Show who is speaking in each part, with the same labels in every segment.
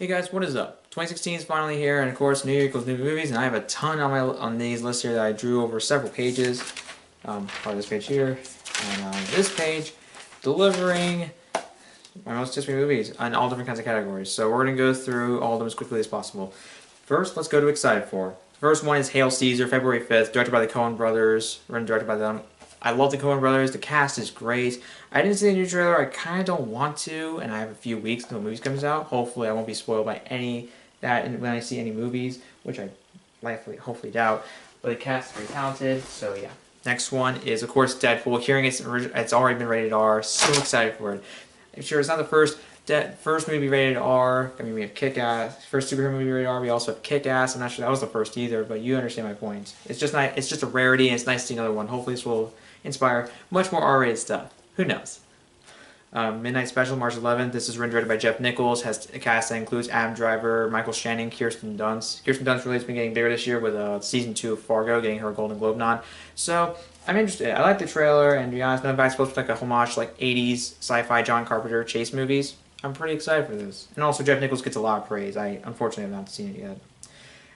Speaker 1: Hey guys, what is up? 2016 is finally here, and of course, New Year equals new movies, and I have a ton on these lists here that I drew over several pages. Part of this page here, and this page, delivering my most anticipated movies on all different kinds of categories. So we're gonna go through all of them as quickly as possible. First, let's go to Excited For. The first one is Hail Caesar, February 5th, directed by the Coen brothers, written and directed by them. I love the Coen brothers. The cast is great. I didn't see the new trailer. I kind of don't want to, and I have a few weeks until the movie comes out. Hopefully, I won't be spoiled by any that when I see any movies, which I hopefully doubt. But the cast is very talented, so yeah. Next one is, of course, Deadpool. Hearing it's already been rated R. So excited for it. I'm sure it's not the first movie rated R. I mean, we have Kick-Ass. First superhero movie rated R. We also have Kick-Ass. I'm not sure that was the first either, but you understand my point. It's just not. It's just a rarity, and it's nice to see another one. Hopefully, this will inspire much more R-rated stuff. Who knows? Midnight Special, March 11th. This is written and directed by Jeff Nichols. Has a cast that includes Adam Driver, Michael Shannon, Kirsten Dunst. Kirsten Dunst really has been getting bigger this year with season 2 of Fargo, getting her Golden Globe nod. So I'm interested. I like the trailer, and to be honest, it's supposed to be like a homage to like 80s sci-fi John Carpenter chase movies. I'm pretty excited for this. And also, Jeff Nichols gets a lot of praise. I unfortunately have not seen it yet.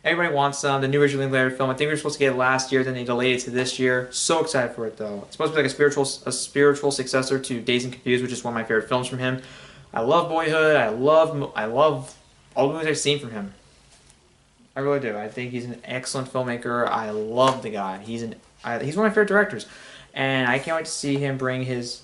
Speaker 1: Everybody wants the new Richard Linklater film. I think we were supposed to get it last year, then they delayed it to this year. So excited for it though. It's supposed to be like a spiritual successor to Dazed and Confused, which is one of my favorite films from him. I love Boyhood. I love all the movies I've seen from him. I really do. I think he's an excellent filmmaker. I love the guy. He's one of my favorite directors, and I can't wait to see him bring his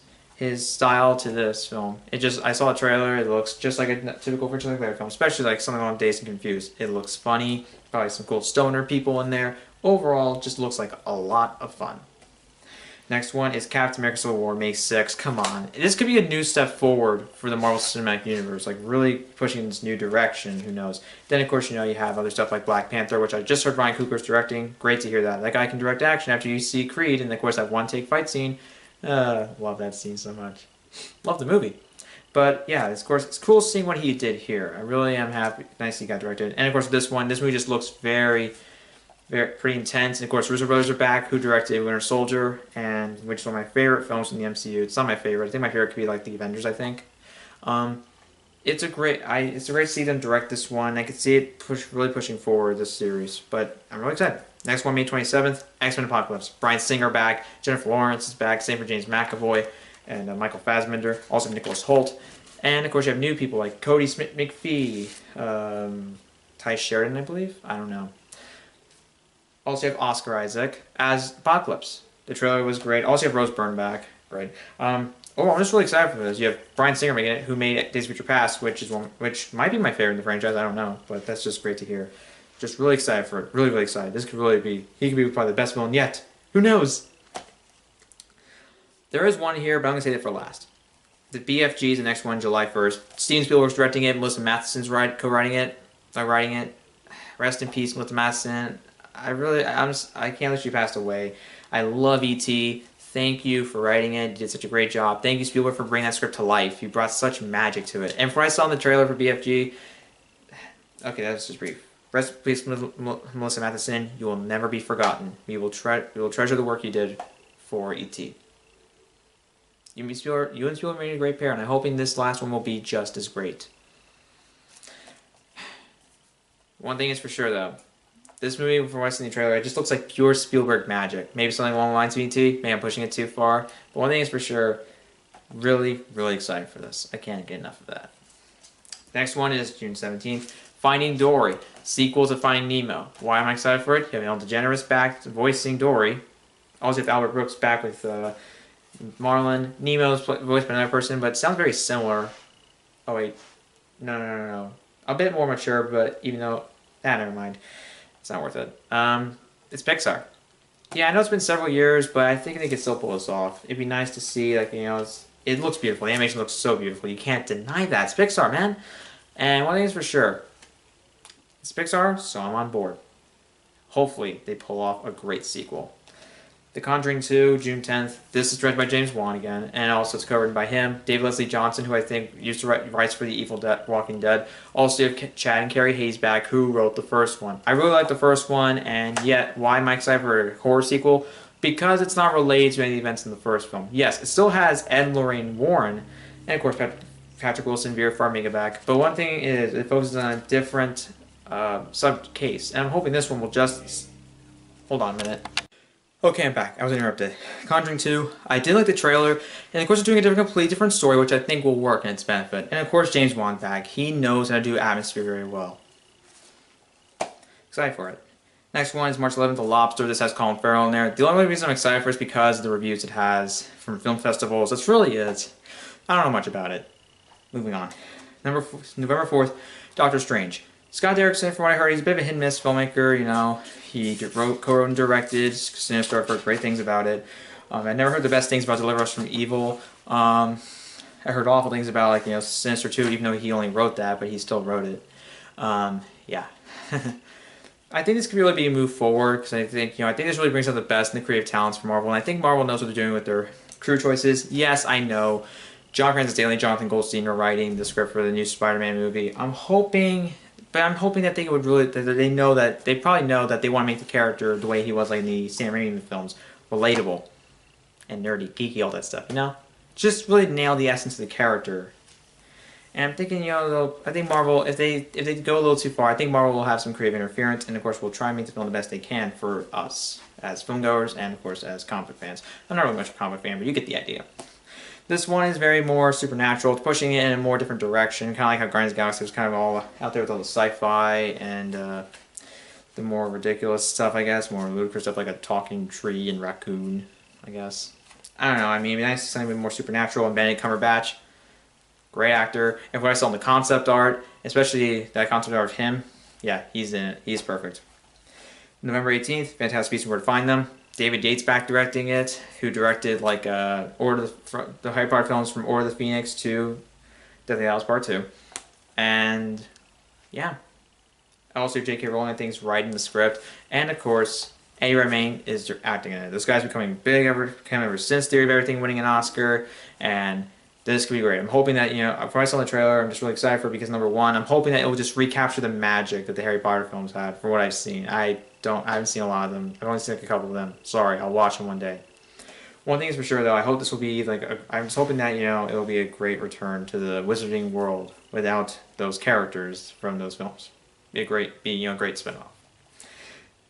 Speaker 1: style to this film. I saw a trailer. It looks just like a typical Richard Linklater film, especially like something on Dazed and Confused. It looks funny. Probably some cool stoner people in there. Overall, just looks like a lot of fun. Next one is Captain America Civil War, May 6th. Come on. This could be a new step forward for the Marvel Cinematic Universe, like really pushing this new direction. Who knows? Then, of course, you have other stuff like Black Panther, which I just heard Ryan Coogler's directing. Great to hear that. That guy can direct action after you see Creed, and of course, that one-take fight scene. Love that scene so much. Love the movie. But yeah, of course, it's cool seeing what he did here. I really am happy. Nice he got directed. And of course, this movie just looks very, pretty intense. And of course, Russo brothers are back, who directed Winter Soldier, and which is one of my favorite films in the MCU. It's not my favorite. I think my favorite could be like the Avengers. I think. It's a great to see them direct this one. I could see it really pushing forward this series. But I'm really excited. Next one, May 27th, X-Men Apocalypse. Bryan Singer back. Jennifer Lawrence is back. Same for James McAvoy. And Michael Fassbender, also Nicholas Hoult. And, of course, you have new people like Cody Smith McPhee, Ty Sheridan, I believe? I don't know. Also, you have Oscar Isaac as Apocalypse. The trailer was great. Also, you have Rose Byrne back. Great. I'm just really excited for this. You have Bryan Singer making it, who made Days of Future Past, which might be my favorite in the franchise. I don't know, but that's just great to hear. Just really excited for it. Really, really excited. He could be probably the best villain yet. Who knows? There is one here, but I'm going to save it for last. The BFG is the next one, July 1st. Steven Spielberg's directing it. Melissa Matheson's co-writing it. Writing it. Rest in peace, Melissa Matheson. I can't let you pass away. I love E.T. Thank you for writing it. You did such a great job. Thank you, Spielberg, for bringing that script to life. You brought such magic to it. And when I saw in the trailer for BFG, okay, that's just brief. Rest in peace, Melissa Matheson. You will never be forgotten. We will treasure the work you did for E.T. You and Spielberg made a great pair, and I'm hoping this last one will be just as great. One thing is for sure, though. This movie, from what I've seen in the trailer, it just looks like pure Spielberg magic. Maybe something along the lines of E.T. Maybe I'm pushing it too far. But one thing is for sure, really, really excited for this. I can't get enough of that. Next one is June 17th. Finding Dory. Sequel to Finding Nemo. Why am I excited for it? You have Ellen DeGeneres back voicing Dory. Also, you have Albert Brooks back with Marlin. Nemo's voiced by another person, but it sounds very similar. Oh wait, no. A bit more mature, but even though, never mind. It's not worth it. It's Pixar. Yeah, I know it's been several years, but I think they can still pull this off. It'd be nice to see, like, it looks beautiful. The animation looks so beautiful. You can't deny that. It's Pixar, man. And one thing is for sure, it's Pixar, so I'm on board. Hopefully, they pull off a great sequel. The Conjuring 2, June 10th. This is directed by James Wan again, and also it's covered by him. David Leslie Johnson, who I think used to write writes for The Evil Dead, Walking Dead. Also, you have Chad and Carrie Hayes back, who wrote the first one. I really like the first one, and yet, why am I excited for a horror sequel? Because it's not related to any events in the first film. Yes, it still has Ed and Lorraine Warren, and of course, Patrick Wilson, Vera Farmiga back. But one thing is, it focuses on a different sub case, and I'm hoping this one will just. Hold on a minute. Okay, I'm back. I was interrupted. Conjuring 2. I did like the trailer, and of course, it's doing a completely different story, which I think will work in its benefit. And of course, James Wan's back. He knows how to do atmosphere very well. Excited for it. Next one is March 11th, The Lobster. This has Colin Farrell in there. The only reason I'm excited for it is because of the reviews it has from film festivals. That's really it. I don't know much about it. Moving on. November 4th, Doctor Strange. Scott Derrickson, from what I heard, he's a bit of a hit-and-miss filmmaker, you know. He co-wrote and directed Sinister. I've heard great things about it. I never heard the best things about Deliver Us from Evil. I heard awful things about, like, you know, Sinister 2, even though he only wrote that, but he still wrote it. Yeah. I think this could really be a move forward, because I think this really brings out the best in the creative talents for Marvel, and I think Marvel knows what they're doing with their crew choices. Yes, I know John Francis Daley and Jonathan Goldstein are writing the script for the new Spider-Man movie. I'm hoping that they would really, that they probably know that they want to make the character the way he was like in the Sam Raimi films, relatable and nerdy, geeky, all that stuff, you know? Just really nail the essence of the character. And I'm thinking, you know, I think Marvel, if they go a little too far, I think Marvel will have some creative interference, and of course will try and make the film the best they can for us as filmgoers and of course as comic fans. I'm not really much of a comic fan, but you get the idea. This one is very more supernatural. It's pushing it in a more different direction, kind of like how Guardians of the Galaxy was kind of all out there with all the sci-fi and the more ridiculous stuff, I guess, more ludicrous stuff like a talking tree and raccoon, I guess. I don't know. I mean, it'd be nice to see something more supernatural. And Benedict Cumberbatch, great actor. And what I saw in the concept art, especially that concept art of him, yeah, he's in it. He's perfect. November 18th, Fantastic Beasts and Where to Find Them. David Yates back directing it, who directed like the Harry Potter films from Order of the Phoenix to Deathly Hallows Part 2. And yeah. Also J.K. Rowling, I think, is writing the script. And of course, Eddie Redmayne is acting in it. This guy's becoming big ever since Theory of Everything winning an Oscar. And this could be great. I'm hoping that, you know, before I saw the trailer, I'm just really excited for it because, number one, I'm hoping that it will just recapture the magic that the Harry Potter films had, from what I've seen. I haven't seen a lot of them. I've only seen like a couple of them. Sorry, I'll watch them one day. One thing is for sure, though, I hope this will be like, I'm just hoping that, you know, it'll be a great return to the Wizarding world without those characters from those films. Be a great spinoff.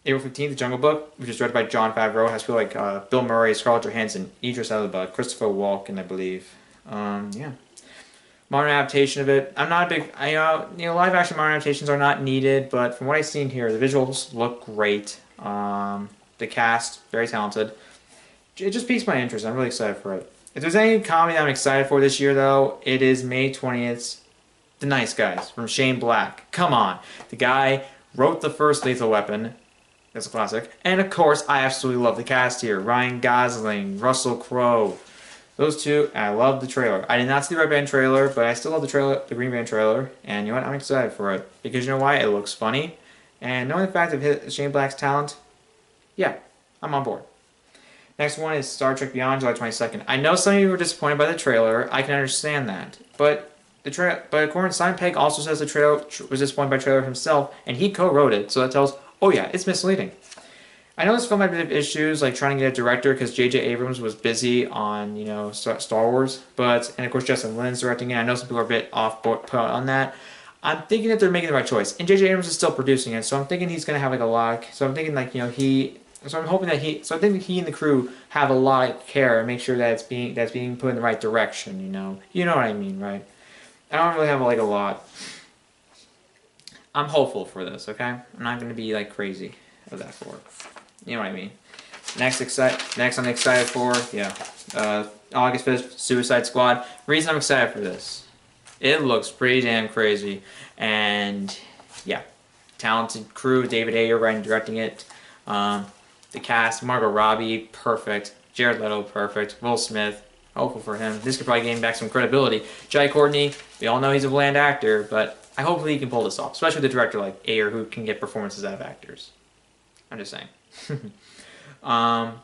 Speaker 1: April 15th, The Jungle Book, which is directed by Jon Favreau, has people like Bill Murray, Scarlett Johansson, Idris Elba, Christopher Walken, I believe. Yeah. Modern adaptation of it. I'm not a big, live action modern adaptations are not needed, but from what I've seen here, the visuals look great. The cast, very talented. It just piques my interest. I'm really excited for it. If there's any comedy that I'm excited for this year, though, it is May 20th, The Nice Guys, from Shane Black. Come on. The guy wrote the first Lethal Weapon. That's a classic. And of course, I absolutely love the cast here. Ryan Gosling, Russell Crowe. Those two, and I love the trailer. I did not see the Red Band trailer, but I still love the Green Band trailer. And you know what? I'm excited for it. Because you know why? It looks funny. And knowing the fact of Shane Black's talent, yeah, I'm on board. Next one is Star Trek Beyond, July 22nd. I know some of you were disappointed by the trailer. I can understand that. But according to Simon Pegg also says the trailer was disappointed by the trailer himself, and he co-wrote it. So that tells, oh yeah, it's misleading. I know this film had a bit of issues, like trying to get a director because J.J. Abrams was busy on, you know, Star Wars, and of course Justin Lin's directing it. I know some people are a bit put on that. I'm thinking that they're making the right choice, and J.J. Abrams is still producing it, so I'm thinking he's gonna have like a lot. So I'm thinking like, you know, I'm hoping that he and the crew have a lot of care and make sure that that's being put in the right direction. You know what I mean, right? I don't really have like a lot. I'm hopeful for this. Okay, I'm not gonna be like crazy of that for it. You know what I mean. Next I'm excited for, yeah, August 5th, Suicide Squad. Reason I'm excited for this, it looks pretty damn crazy, and yeah, talented crew. David Ayer writing and directing it. The cast: Margot Robbie, perfect. Jared Leto, perfect. Will Smith, hopeful for him. This could probably gain back some credibility. Jai Courtney, we all know he's a bland actor, but I hope he can pull this off, especially with a director like Ayer who can get performances out of actors. I'm just saying.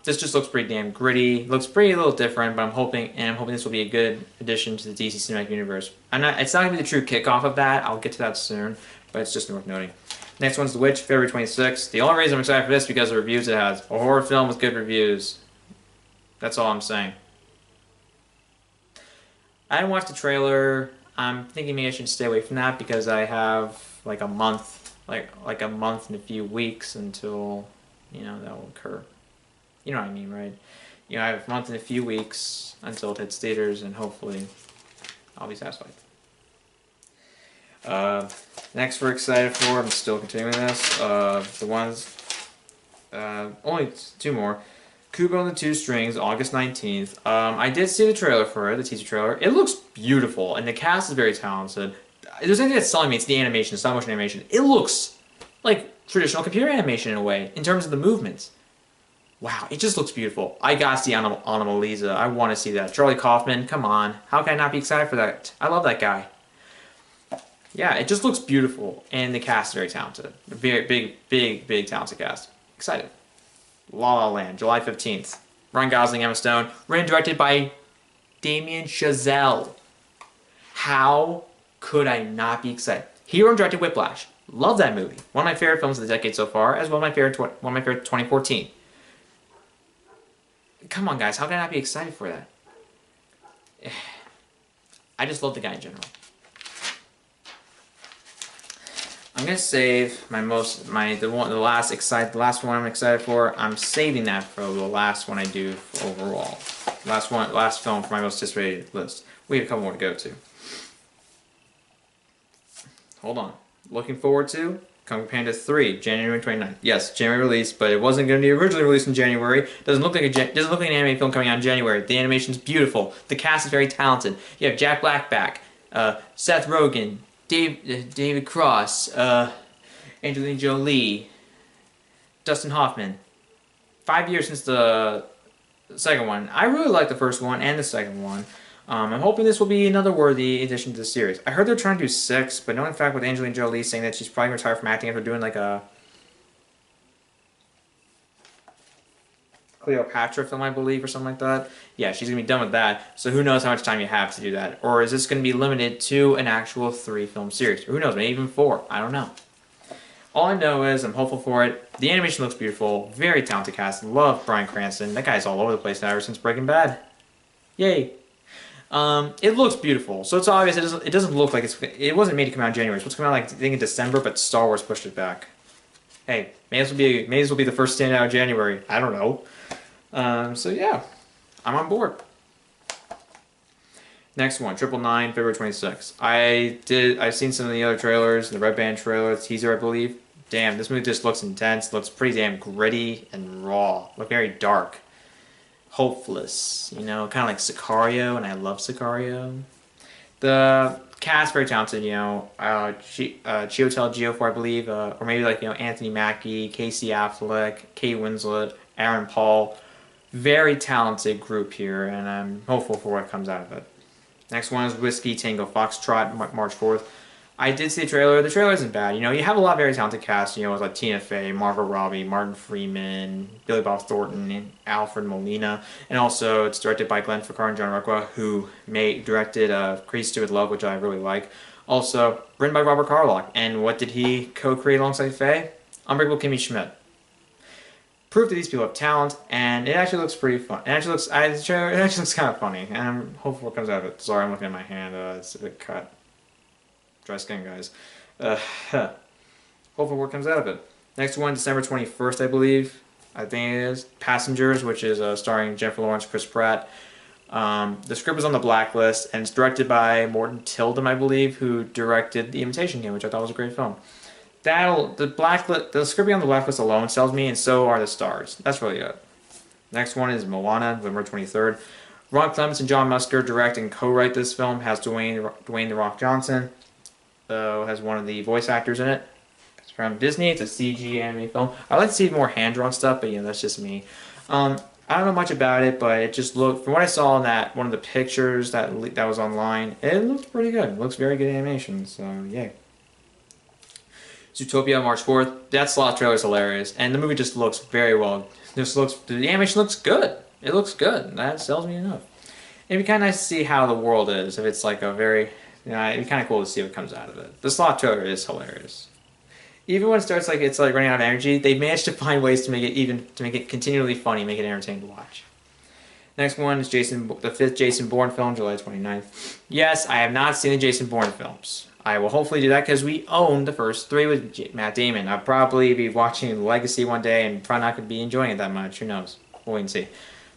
Speaker 1: This just looks pretty damn gritty. Looks pretty a little different, but I'm hoping this will be a good addition to the DC Cinematic Universe. It's not gonna be the true kickoff of that. I'll get to that soon, but it's just worth noting. Next one's The Witch, February 26th. The only reason I'm excited for this is because of the reviews it has. A horror film with good reviews. That's all I'm saying. I didn't watch the trailer. I'm thinking maybe I should stay away from that because I have like a month, like a month and a few weeks until, that will occur. You know what I mean, right? I have a month and a few weeks until it hits theaters, and hopefully I'll be satisfied. Next we're excited for, I'm still continuing this, the ones, only two more. Kubo and the Two Strings, August 19th. I did see the trailer for it, the teaser trailer. It looks beautiful, and the cast is very talented. If there's anything that's selling me, it's the animation, stop motion animation. It looks like traditional computer animation in a way, in terms of the movements. Wow, it just looks beautiful. I gotta see Anomalisa. I want to see that. Charlie Kaufman, come on. How can I not be excited for that? I love that guy. Yeah, it just looks beautiful, and the cast is very talented. Very big talented cast. Excited. La La Land, July 15th. Ryan Gosling, Emma Stone. Written and directed by Damien Chazelle. How could I not be excited? He wrote and directed Whiplash. Love that movie. One of my favorite films of the decade so far, as well as one of my favorite 2014. Come on, guys. How can I not be excited for that? I just love the guy in general. I'm gonna save the last one I'm excited for. I'm saving that for the last one I do overall. Last film for my most anticipated list. We have a couple more to go to. Hold on. Looking forward to Kung Fu Panda 3, January 29th. Yes, January release, but it wasn't going to be originally released in January. Doesn't look like an anime film coming out in January. The animation's beautiful. The cast is very talented. You have Jack Black back, Seth Rogen, David Cross, Angelina Jolie, Dustin Hoffman. 5 years since the second one. I really like the first one and the second one. I'm hoping this will be another worthy addition to the series. I heard they're trying to do 6, but knowing the fact with Angelina Jolie saying that she's probably retired from acting after doing like a Cleopatra film, I believe, or something like that. Yeah, she's going to be done with that, so who knows how much time you have to do that. Or is this going to be limited to an actual 3-film series? Or who knows, maybe even 4. I don't know. All I know is I'm hopeful for it. The animation looks beautiful. Very talented cast. Love Bryan Cranston. That guy's all over the place now ever since Breaking Bad. Yay. It looks beautiful, so it's obvious it doesn't look like it wasn't made to come out in January. It's supposed to come out like I think in December, but Star Wars pushed it back. Hey, may as well be the first standout of January. I don't know. So yeah, I'm on board. Next one, 999, February 26th. I've seen some of the other trailers, the Red Band trailer, the teaser, I believe. Damn, this movie just looks intense. Looks pretty damn gritty and raw. Look very dark. Hopeless, kind of like Sicario, and I love Sicario. The cast very talented, Chiwetel Ejiofor, I believe, or maybe like Anthony Mackie, Casey Affleck, Kate Winslet, Aaron Paul. Very talented group here, and I'm hopeful for what comes out of it. Next one is Whiskey Tango Foxtrot, March 4th. I did see the trailer. The trailer isn't bad. You have a lot of very talented cast. It's like Tina Fey, Margot Robbie, Martin Freeman, Billy Bob Thornton, and Alfred Molina. And also, it's directed by Glenn Ficarra and John Requa, who directed Crazy Stupid Love, which I really like. Also, written by Robert Carlock. And what did he co-create alongside Faye? Unbreakable Kimmy Schmidt. Proof that these people have talent, and it actually looks pretty fun. It actually looks kind of funny, and I'm hopeful it comes out of it. Sorry, I'm looking at my hand. It's a bit cut. Dry skin, guys. Hopefully what comes out of it. Next one, December 21st, I believe. I think it is. Passengers, which is starring Jennifer Lawrence, Chris Pratt. The script is on the blacklist, and it's directed by Morton Tilden, I believe, who directed The Imitation Game, which I thought was a great film. The script on the blacklist alone sells me, and so are the stars. That's really good. Next one is Moana, November 23rd. Ron Clements and John Musker direct and co-write this film. Has Dwayne The Rock Johnson. Has one of the voice actors in it. It's from Disney. It's a CG anime film. I like to see more hand-drawn stuff, but that's just me. I don't know much about it, but it just looked, from what I saw in one of the pictures that was online, it looked pretty good. It looks very good animation, so yay. Zootopia, March 4th. That sloth trailer is hilarious, and the movie just looks very well. The animation looks good. It looks good. That sells me enough. It'd be kind of nice to see how the world is, if it's like a very... it'd be kind of cool to see what comes out of it. The sloth trailer is hilarious. Even when it starts it's running out of energy, they've managed to find ways to make it continually funny, make it entertaining to watch. Next one is the fifth Jason Bourne film, July 29th. Yes, I have not seen the Jason Bourne films. I will hopefully do that because we own the first three with Matt Damon. I'll probably be watching Legacy one day and probably not going to be enjoying it that much. Who knows? We'll wait and see.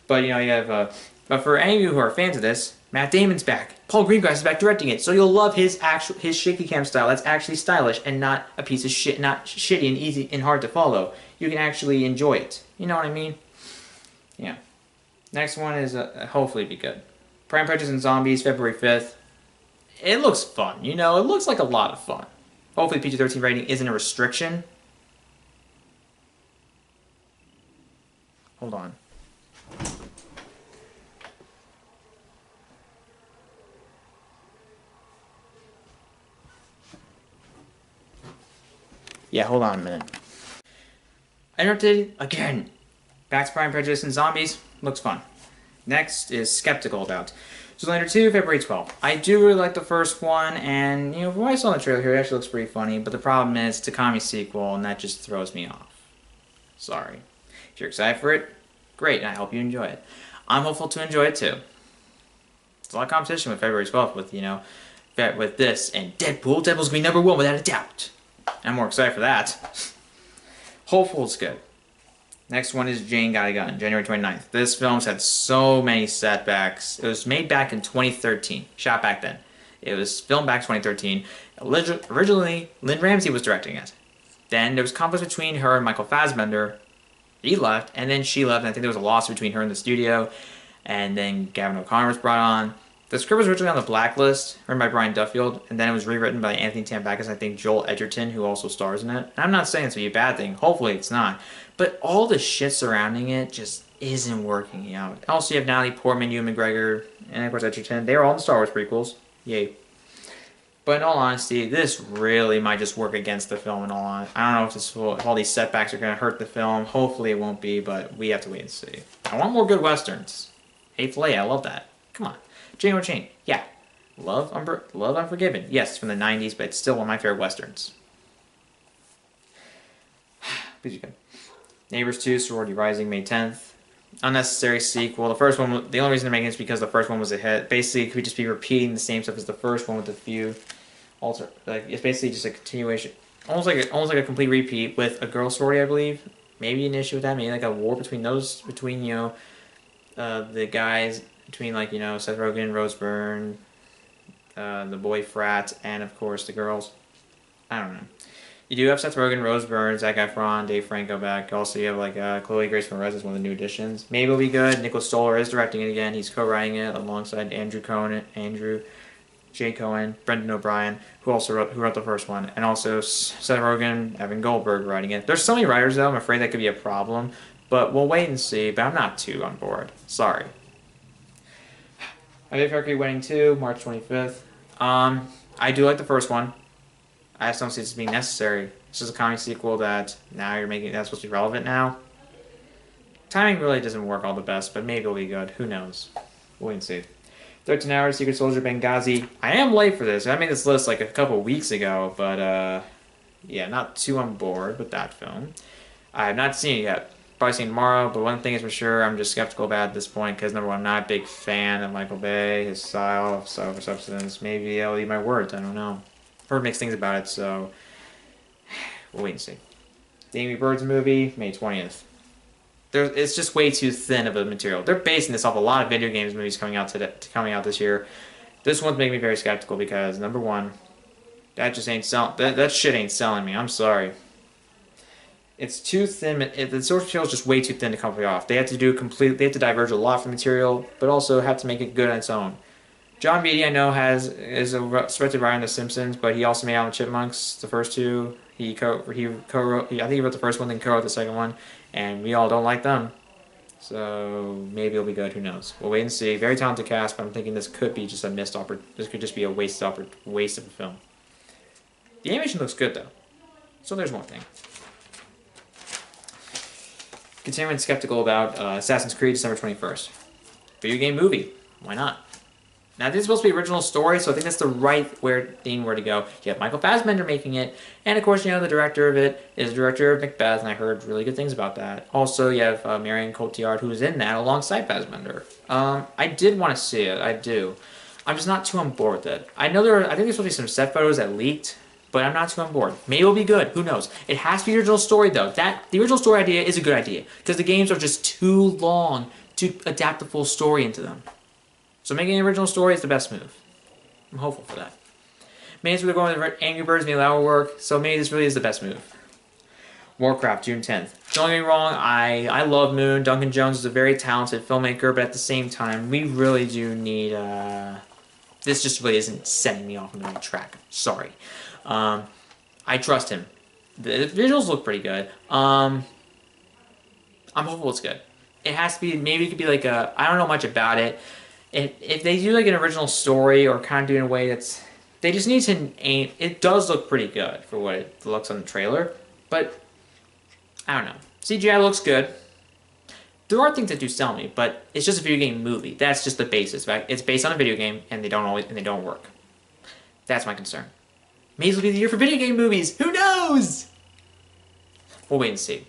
Speaker 1: But, you have... but for any of you who are fans of this, Matt Damon's back. Paul Greengrass is back directing it, so you'll love his shaky cam style. That's actually stylish and not a piece of shit, not shitty and easy and hard to follow. You can actually enjoy it. You know what I mean? Yeah. Next one is hopefully be good. Pride and Prejudice and Zombies, February 5th. It looks fun. It looks like a lot of fun. Hopefully PG-13 rating isn't a restriction. Hold on. Yeah, hold on a minute. I interrupted again. Back to Pride and Prejudice and Zombies. Looks fun. Next is Skeptical About Zoolander 2, February 12th. I do really like the first one, and, from what I saw in the trailer here, it actually looks pretty funny, but the problem is it's a comedy sequel, and that just throws me off. Sorry. If you're excited for it, great, and I hope you enjoy it. I'm hopeful to enjoy it, too. It's a lot of competition with February 12th with, with this and Deadpool. Deadpool's gonna be number one without a doubt. I'm more excited for that. Hopeful it's good. Next one is Jane Got a Gun, January 29th. This film's had so many setbacks. It was made back in 2013. Shot back then. It was filmed back in 2013. Originally, Lynn Ramsey was directing it. Then there was conflict between her and Michael Fassbender. He left, and then she left, and I think there was a lawsuit between her and the studio. And then Gavin O'Connor was brought on. The script was originally on the Blacklist, written by Brian Duffield, and then it was rewritten by Anthony Tambakis and I think Joel Edgerton, who also stars in it. And I'm not saying it's to be a bad thing. Hopefully it's not. But all the shit surrounding it just isn't working out. Also, you have Natalie Portman, Ewan McGregor, and of course Edgerton. They were all in the Star Wars prequels. Yay. But in all honesty, this really might just work against the film in all honesty. I don't know if all these setbacks are going to hurt the film. Hopefully it won't be, but we have to wait and see. I want more good westerns. Hateful Eight, I love that. Come on. Django Chain, yeah. Love Unforgiven, yes, it's from the 90s, but it's still one of my favorite westerns. Please be good. Neighbors 2, Sorority Rising, May 10th. Unnecessary sequel. The first one, the only reason they're making it is because the first one was a hit. Basically, it could just be repeating the same stuff as the first one with a few it's basically just a continuation, almost like a complete repeat with a girl sorority, I believe. Maybe an issue with that, maybe like a war between the guys. Between Seth Rogen, Rose Byrne, the boy frat, and of course the girls. I don't know. You do have Seth Rogen, Rose Byrne, Zac Efron, Dave Franco back. Also, you have Chloe Grace Moretz as one of the new additions. Maybe it'll be good. Nicholas Stoller is directing it again. He's co-writing it alongside Andrew J. Cohen, Brendan O'Brien, who wrote the first one, and also Seth Rogen, Evan Goldberg writing it. There's so many writers though. I'm afraid that could be a problem, but we'll wait and see. But I'm not too on board. Sorry. I did Mercury Wedding 2, March 25th. I do like the first one. I just don't see this being necessary. This is a comedy sequel that now you're making that's supposed to be relevant now. Timing really doesn't work all the best, but maybe it'll be good. Who knows? We'll wait and see. 13 Hours, Secret Soldier, Benghazi. I am late for this. I made this list like a couple weeks ago, but yeah, not too on board with that film. I have not seen it yet. Probably see it tomorrow, but one thing is for sure, I'm just skeptical about it at this point because number one, I'm not a big fan of Michael Bay, his style, for substance. Maybe I'll eat my words. I don't know. I've heard mixed things about it, so we'll wait and see. The Angry Birds movie, May 20th. It's just way too thin of a material. They're basing this off a lot of video games movies coming out this year. This one's making me very skeptical because number one, that just ain't selling. That shit ain't selling me. I'm sorry. It's too thin. The source material is just way too thin to come off. They have to diverge a lot from the material, but also have to make it good on its own. John Beatty, I know, is a respected writer on The Simpsons, but he also made Alvin Chipmunks, the first two. I think he wrote the first one, then co-wrote the second one, and we all don't like them. So maybe it'll be good. Who knows? We'll wait and see. Very talented cast, but I'm thinking this could be just a missed opportunity. This could just be a waste of a film. The animation looks good though, so there's one thing. Continuing skeptical about Assassin's Creed, December 21st. Video game movie. Why not? Now, this is supposed to be original story, so I think that's the right thing where to go. You have Michael Fassbender making it, and of course, you know, the director of it is the director of Macbeth, and I heard really good things about that. Also, you have Marion Cotillard, who's in that alongside Fassbender. I did want to see it, I do. I'm just not too on board with it. I know I think there's supposed to be some set photos that leaked, but I'm not too on board. Maybe it'll be good, who knows. It has to be the original story, though. The original story idea is a good idea, because the games are just too long to adapt the full story into them. So making an original story is the best move. I'm hopeful for that. Maybe we're going with Angry Birds, maybe that will work, so maybe this really is the best move. Warcraft, June 10th. Don't get me wrong, I love Moon. Duncan Jones is a very talented filmmaker, but at the same time, we really do need... this just really isn't setting me off on the right track. Sorry. I trust him. The visuals look pretty good. I'm hopeful it's good. It has to be, maybe it could be like a... I don't know much about it. If they do like an original story or kind of do it in a way that's... They just need to aim... It does look pretty good for what it looks on the trailer, but I don't know. CGI looks good. There are things that do sell me, but it's just a video game movie. That's just the basis. Right? It's based on a video game, and they don't work. That's my concern. Maybe it'll be the year for video game movies. Who knows? We'll wait and see.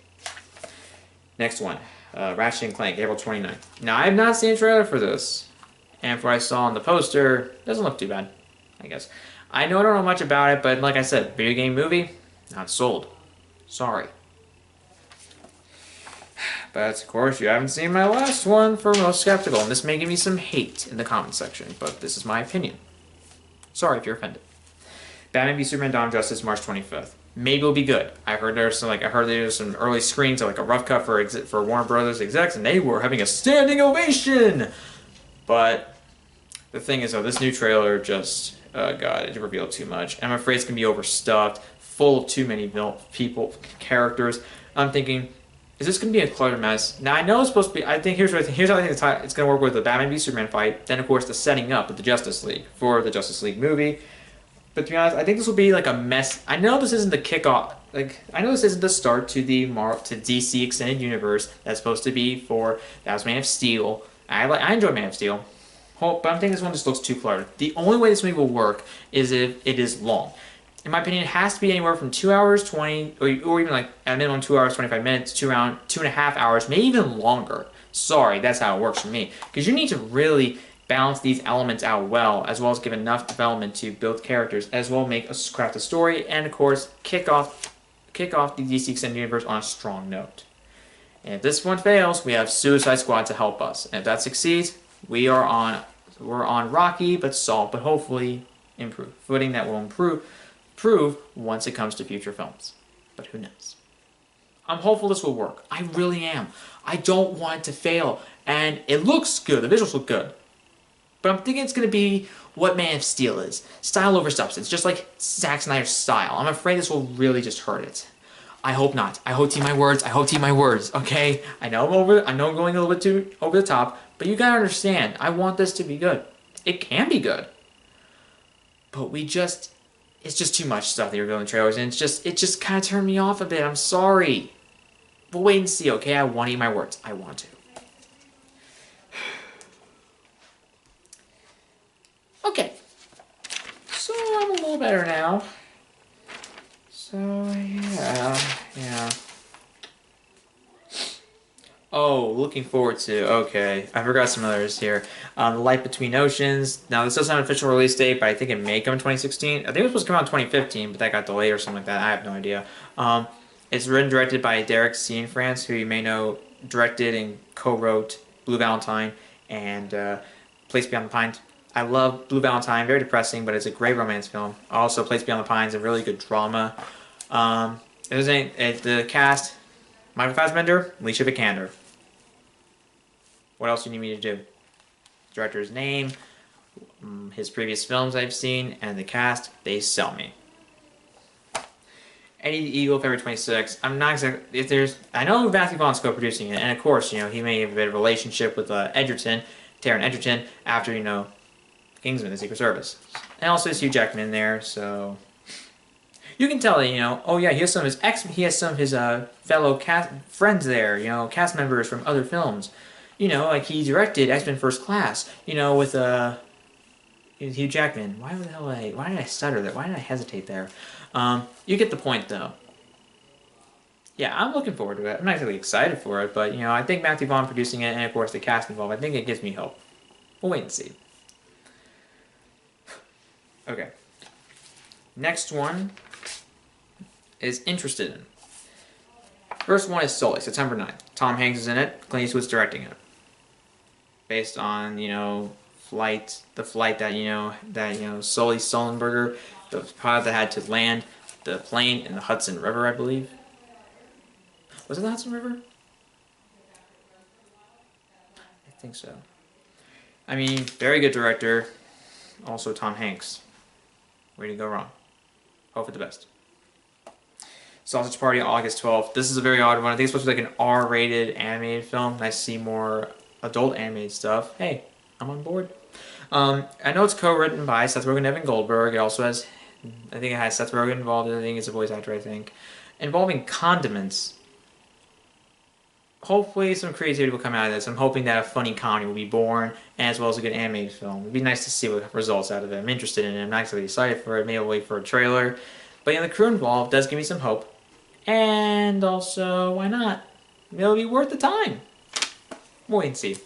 Speaker 1: Next one, Ratchet & Clank, April 29th. Now I have not seen a trailer for this. And from what I saw on the poster, doesn't look too bad, I guess. I don't know much about it, but like I said, video game movie, not sold. Sorry. But of course, you haven't seen my last one for Most Skeptical, and this may give me some hate in the comment section, but this is my opinion. Sorry if you're offended. Batman v Superman: Dawn of Justice, March 25th. Maybe it'll be good. I heard there's some early screens of like a rough cut for Warner Brothers execs, and they were having a standing ovation. But the thing is, though, this new trailer just, God, it revealed too much. And I'm afraid it's going to be overstuffed, full of too many characters. I'm thinking, is this going to be a cluttered mess? Now, I know it's supposed to be, here's how I think it's going to work with the Batman v Superman fight, then, of course, the setting up of the Justice League for the Justice League movie. But to be honest, I think this will be like a mess. I know this isn't the kickoff. I know this isn't the start to the DC Extended Universe that's supposed to be for, that was Man of Steel. I enjoy Man of Steel. But I'm thinking this one just looks too cluttered. The only way this movie will work is if it is long. In my opinion, it has to be anywhere from 2 hours 20, or even like at minimum 2 hours 25 minutes, to around 2.5 hours, maybe even longer. Sorry, that's how it works for me. Because you need to really balance these elements out well, as well as give enough development to build characters, as well as craft a story, and of course kick off the DC Extended Universe on a strong note. And if this one fails, we have Suicide Squad to help us. And if that succeeds, we're on rocky but hopefully improved footing that will improve once it comes to future films. But who knows? I'm hopeful this will work. I really am. I don't want it to fail. And it looks good. The visuals look good. But I'm thinking it's going to be what Man of Steel is. Style over substance. Just like Zack Snyder's style. I'm afraid this will really just hurt it. I hope not. I hope to eat my words. I hope to eat my words. Okay? I know I'm going a little bit too over the top. But you gotta understand. I want this to be good. It can be good. But it's just too much stuff that you're revealing in trailers. And it just kind of turned me off a bit. I'm sorry. We'll wait and see, okay? I want to eat my words. I want to. Okay. So I'm a little better now. So, yeah. Oh, looking forward to, okay. I forgot some others here. The Light Between Oceans. Now, this doesn't have an official release date, but I think it may come in 2016. I think it was supposed to come out in 2015, but that got delayed or something like that. I have no idea. It's written and directed by Derek Cianfrance, who you may know directed and co-wrote Blue Valentine and Place Beyond the Pines. I love Blue Valentine, very depressing, but it's a great romance film. Also, Place Beyond the Pines, a really good drama. The cast, Michael Fassbender, Alicia Vikander. What else do you need me to do? Director's name, his previous films I've seen, and the cast, they sell me. Eddie the Eagle, February 26th. I'm not exactly, I know Matthew Vaughn's co-producing it, and of course, he may have a bit of a relationship with Taron Egerton, after, Kingsman, The Secret Service. And also there's Hugh Jackman in there, so you can tell that, oh yeah, he has some of his fellow friends there, cast members from other films. Like he directed X-Men First Class, with Hugh Jackman. Why did I stutter there? Why did I hesitate there? You get the point, though. Yeah, I'm looking forward to it. I'm not really excited for it, but, I think Matthew Vaughn producing it, and of course the cast involved, I think it gives me hope. We'll wait and see. Okay. Next one is Interested In. First one is Sully, September 9th. Tom Hanks is in it. Clint Eastwood's directing it. Based on, the flight that, Sully Sullenberger, the pilot that had to land the plane in the Hudson River, I believe. Was it the Hudson River? I think so. I mean, very good director. Also Tom Hanks. Way to go wrong. Hope for the best. Sausage Party, August 12th. This is a very odd one. I think it's supposed to be like an R-rated animated film. I see more adult animated stuff. Hey, I'm on board. I know it's co-written by Seth Rogen and Evan Goldberg. It also has, I think it has Seth Rogen involved. I think it's a voice actor, I think. Involving condiments. Hopefully some creativity will come out of this. I'm hoping that a funny comedy will be born, as well as a good animated film. It'd be nice to see what results out of it. I'm interested in it. I'm not really excited for it. Maybe I'll wait for a trailer. But the crew involved does give me some hope. And also, why not? It'll be worth the time. We'll wait and see.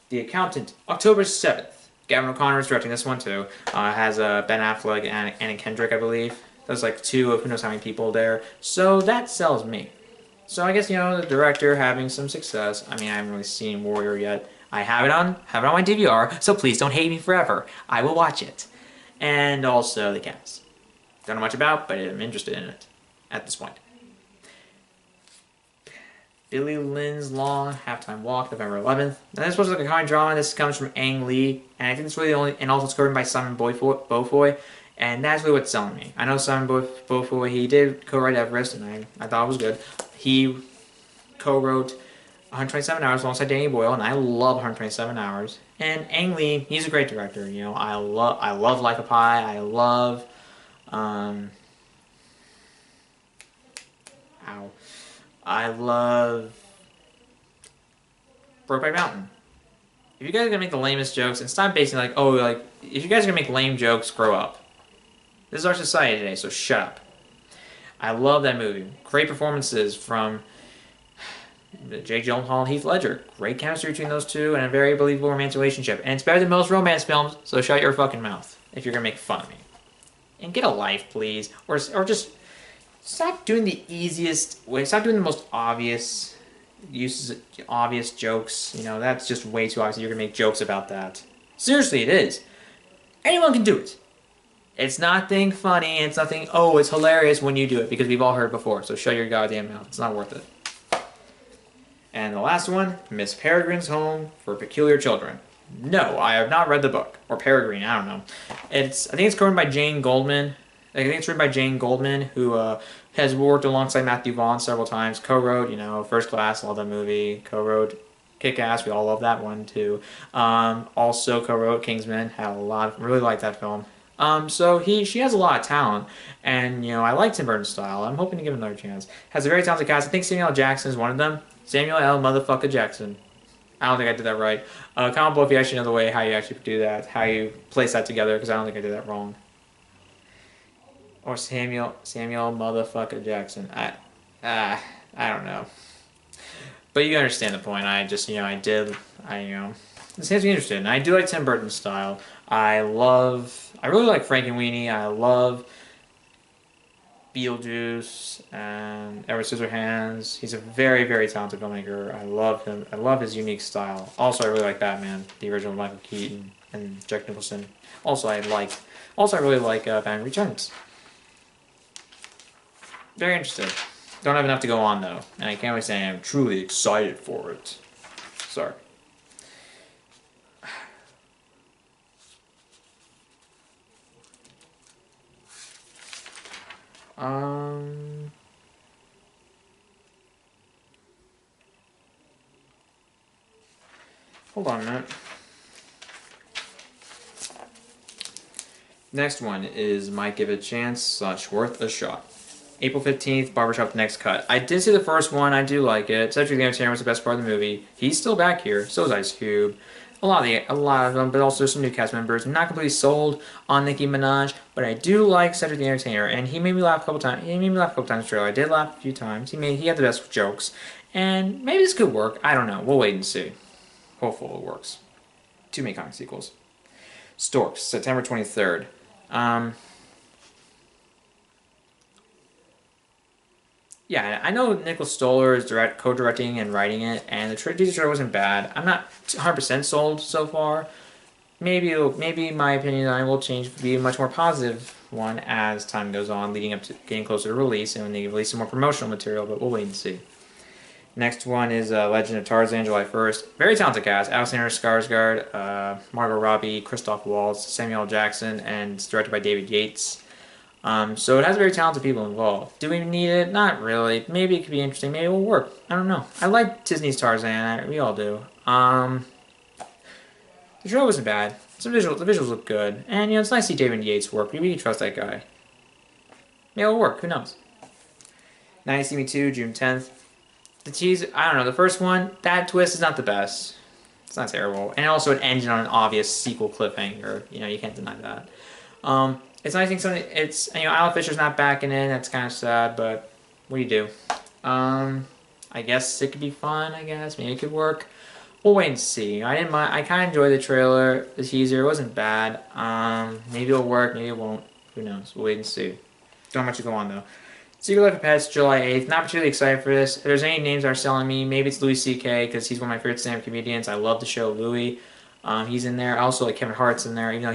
Speaker 1: The Accountant, October 7th. Gavin O'Connor is directing this one too. Has Ben Affleck and Anna Kendrick, I believe. There's like two of who knows how many people there. So that sells me. So I guess, the director having some success. I mean, I haven't really seen Warrior yet. I have it on my DVR, so please don't hate me forever. I will watch it. And also the cast. Don't know much about, but I'm interested in it at this point. Billy Lynn's Law, Halftime Walk, November 11th. Now this was like a comedy drama. This comes from Ang Lee, and I think it's really the only, and also it's covered by Simon Beaufoy, and that's really what's selling me. I know Simon Beaufoy, he did co-write Everest, and I thought it was good. He co-wrote 127 Hours alongside Danny Boyle, and I love 127 Hours. And Ang Lee, he's a great director. I love Life of Pi. I love, I love Brokeback Mountain. If you guys are gonna make the lamest jokes, and stop basing if you guys are gonna make lame jokes, grow up. This is our society today, so shut up. I love that movie. Great performances from Jake Gyllenhaal and Heath Ledger. Great chemistry between those two, and a very believable romantic relationship. And it's better than most romance films, so shut your fucking mouth if you're gonna make fun of me. And get a life, please, or just stop doing the easiest way. Stop doing the most obvious obvious jokes. That's just way too obvious. You're gonna make jokes about that. Seriously, it is. Anyone can do it. It's nothing funny. It's nothing. Oh, it's hilarious when you do it because we've all heard it before. So shut your goddamn mouth. It's not worth it. And the last one, Miss Peregrine's Home for Peculiar Children. No, I have not read the book. Or Peregrine, I don't know. I think it's written by Jane Goldman. I think it's written by Jane Goldman, who has worked alongside Matthew Vaughn several times. Co-wrote, First Class, love that movie. Co-wrote Kick-Ass, we all love that one too. Also co-wrote Kingsman, really liked that film. So she has a lot of talent, and I like Tim Burton's style. I'm hoping to give him another chance. Has a very talented cast. I think Samuel L. Jackson is one of them. Samuel L. motherfucker Jackson. I don't think I did that right. Comment below if you actually know the way how you actually do that, how you place that together, because I don't think I did that wrong. Or Samuel motherfucker Jackson. I don't know. But you understand the point. This has me interested. And I do like Tim Burton's style. I really like Frankenweenie. I love Beetlejuice and Edward Scissorhands. He's a very, very talented filmmaker. I love him. I love his unique style. Also, I really like Batman, the original Michael Keaton and Jack Nicholson. Also, I really like Batman Returns. Very interested. Don't have enough to go on though, and I can't really say I'm truly excited for it. Sorry. Hold on a minute. Next one is Might Give It a Chance / Worth a Shot. April 15th, Barbershop The Next Cut. I did see the first one. I do like it. Cedric the Entertainer was the best part of the movie. He's still back here. So is Ice Cube. a lot of them, but also some new cast members. I'm not completely sold on Nicki Minaj, but I do like Cedric the Entertainer, and he made me laugh a couple times. He made me laugh a couple times in the trailer. I did laugh a few times. He had the best jokes, and maybe this could work. I don't know. We'll wait and see. Hopefully it works. 2 main comic sequels. Storks, September 23rd. Yeah, I know Nicholas Stoller is co-directing and writing it, and the teaser trailer wasn't bad. I'm not 100% sold so far. Maybe my opinion on it will change, be a much more positive one as time goes on, leading up to getting closer to release, and when they release some more promotional material. But we'll wait and see. Next one is Legend of Tarzan, July 1st. Very talented cast: Alexander Skarsgård, Margot Robbie, Christoph Waltz, Samuel L. Jackson, and it's directed by David Yates. So it has very talented people involved. Do we need it? Not really. Maybe it could be interesting. Maybe it will work. I don't know. I like Disney's Tarzan. We all do. The show wasn't bad. The visuals look good. And, it's nice to see David Yates work. We can trust that guy. Maybe it'll work. Who knows? 9 See Me 2, June 10th. The tease, I don't know. The first one, that twist is not the best. It's not terrible. And also it ended on an obvious sequel cliffhanger. You can't deny that. It's nice something. It's Isla Fisher's not backing in. That's kind of sad, but what do you do? I guess it could be fun. I guess maybe it could work. We'll wait and see. I didn't mind. I kind of enjoyed the trailer, the teaser. It wasn't bad. Maybe it'll work. Maybe it won't. Who knows? We'll wait and see. Don't have much to go on though. Secret Life of Pets, July 8th. Not particularly excited for this. If there's any names that are selling me, maybe it's Louis C.K. because he's one of my favorite stand-up comedians. I love the show Louis. He's in there. I also like Kevin Hart's in there, even though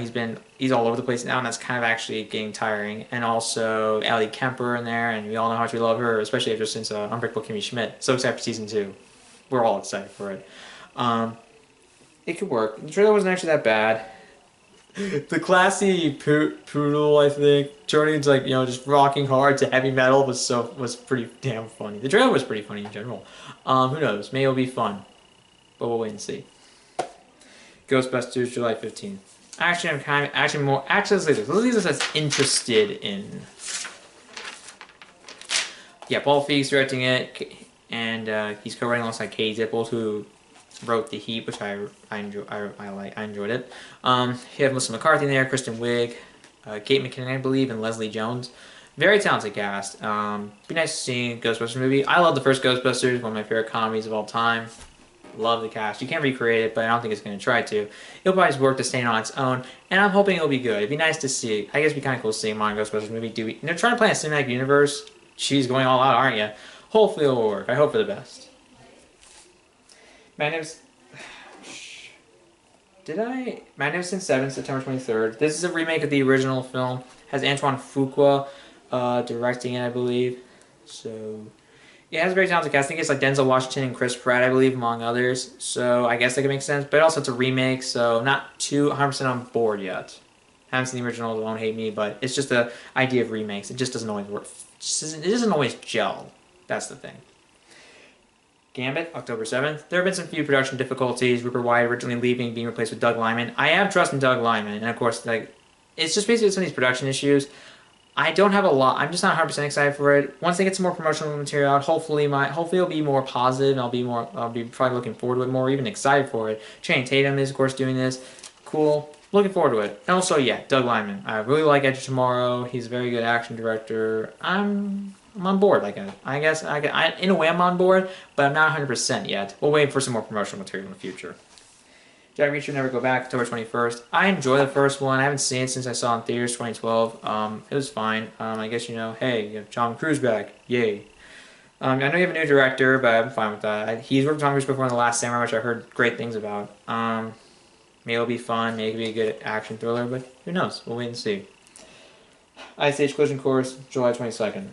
Speaker 1: he's all over the place now, and that's kind of actually getting tiring. And also Ellie Kemper in there, and we all know how much we love her, especially ever since Unbreakable Kimmy Schmidt. So excited for season 2. We're all excited for it. It could work. The trailer wasn't actually that bad. The classy poodle, I think, turning into just rocking hard to heavy metal was pretty damn funny. The trailer was pretty funny in general. Who knows? Maybe it'll be fun, but we'll wait and see. Ghostbusters, July 15th. Actually, let's say this. Let's leave this as interested in. Yeah, Paul Feig's directing it, and he's co-writing alongside Katie Dippold, who wrote The Heat, which I enjoyed it. You have Melissa McCarthy in there, Kristen Wiig, Kate McKinnon, I believe, and Leslie Jones. Very talented cast. Be nice to see a Ghostbusters movie. I love the first Ghostbusters, one of my favorite comedies of all time. Love the cast. You can't recreate it, but I don't think it's going to try to. It'll probably just work to stand on its own, and I'm hoping it'll be good. It'd be nice to see. I guess it'd be kind of cool to see him on a Ghostbusters movie. They're trying to play a cinematic universe. She's going all out, aren't you? Hopefully it will work. I hope for the best. Magnificent Seven, September 23rd. This is a remake of the original film. Has Antoine Fuqua directing it, I believe. So, yeah, it has a very talented cast. I think it's like Denzel Washington and Chris Pratt, I believe, among others. So I guess that could make sense. But also it's a remake, so I'm not too 100% on board yet. Haven't seen the original, don't hate me, but it's just the idea of remakes. It just doesn't always work. It doesn't always gel. That's the thing. Gambit, October 7th. There have been some few production difficulties. Rupert Wyatt originally leaving, being replaced with Doug Liman. I have trust in Doug Liman, and of course, it's just basically some of these production issues. I don't have a lot. I'm just not 100% excited for it. Once they get some more promotional material out, hopefully it'll be more positive. I'll be probably looking forward to it more, even excited for it. Channing Tatum is, of course, doing this. Cool. Looking forward to it. And also, yeah, Doug Liman. I really like Edge of Tomorrow. He's a very good action director. I'm on board. I guess in a way I'm on board, but I'm not 100% yet. We'll wait for some more promotional material in the future. Jack Reacher Never Go Back, October 21st. I enjoy the first one. I haven't seen it since I saw it in theaters 2012. It was fine. I guess hey, you have Tom Cruise back. Yay. I know you have a new director, but I'm fine with that. He's worked with Tom Cruise before in The Last Samurai, which I heard great things about. Maybe it'll be fun. Maybe it'll be a good action thriller, but who knows? We'll wait and see. Ice Age Collision Course, July 22nd.